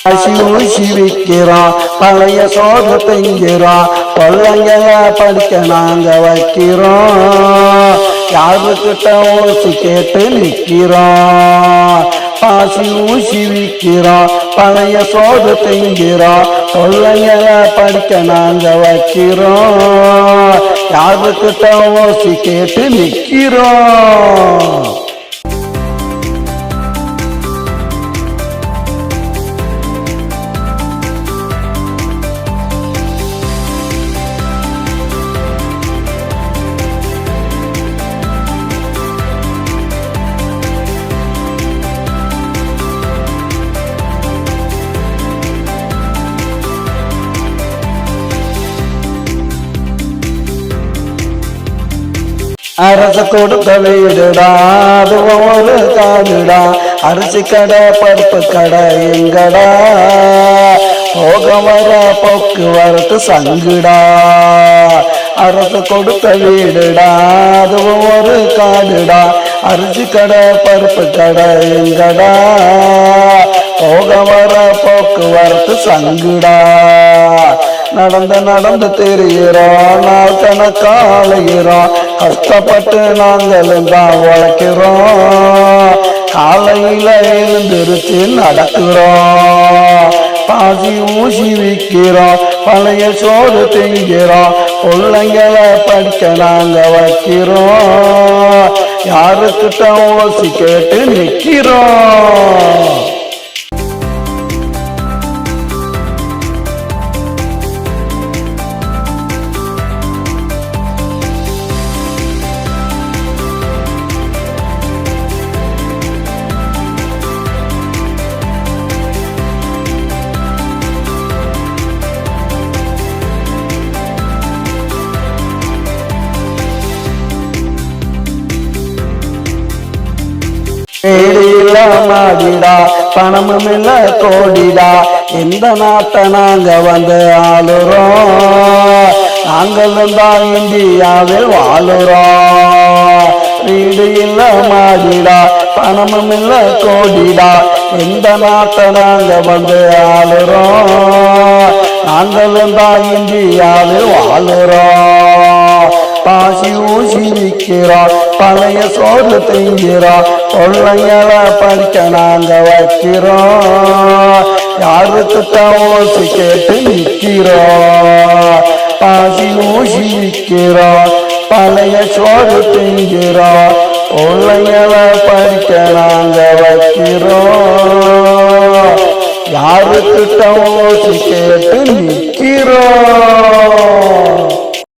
ஊசி விற்கிறோம், பழைய சோறு திங்கிறோம், கொள்ளைங்களை படிக்க நாங்க வைக்கிறோம். யாருக்கிட்ட ஊசி கேட்டு நிற்கிறோம். பாசி ஊசி விற்கிறோம், பழைய சோறு திங்கிறோம், கொள்ளைங்களை படிக்க நாங்க வைக்கிறோம். யாருக்கிட்ட ஊசி கேட்டு நிற்கிறோம். அரசு கொடுத்த வீடுடா, அது ஒரு காடுடா, அரிசி கடை பருப்பு கடை எங்கடா, போக வர போக்குவரத்து சங்குடா. அரசு கொடுத்த வீடுடா, அது ஒரு காடுடா, அரிசி கடை பருப்பு கடை எங்கடா, போக வர போக்குவரத்து சங்குடா. நடந்து நடந்து தெரிகிறோம், நாள் கணக்காளைகிறோம், கஷ்டப்பட்டு நாங்களும் தான் உழைக்கிறோம். காலையில எழுந்திருச்சு நடக்கிறோம், பாசி ஊசி விற்கிறோம், பழைய சோறு திங்கிறோம், பிள்ளைங்களை படிக்க நாங்க வைக்கிறோம். யாருக்கிட்ட ஊசி கேட்டு நிற்கிறோம். மாடிடா, பணமும் இல்ல கோடிடா, எந்த நாட்டை நாங்க வந்து ஆளுறோம். நாங்களும் தான் இந்தியாவில் வாழுறோம். வீடு இல்ல மாடிடா, பணமும் இல்ல கோடிடா, எந்த நாட்டை நாங்க வந்து ஆளுறோம். நாங்களும் தான் இந்தியாவில் வாழுறோம். பாசி ஊசி விற்கிறோம், பழைய சோறு திங்கிறோம், கொள்ளைங்களை படிக்க நாங்க வைக்கிறோம். யாருக்கிட்ட ஊசி கேட்டு நிற்கிறோம். பாசி ஊசி விற்கிறோம், பழைய சோறு திங்கிறோம், கொள்ளைங்களை படிக்க நாங்க வைக்கிறோம். யாருக்கிட்ட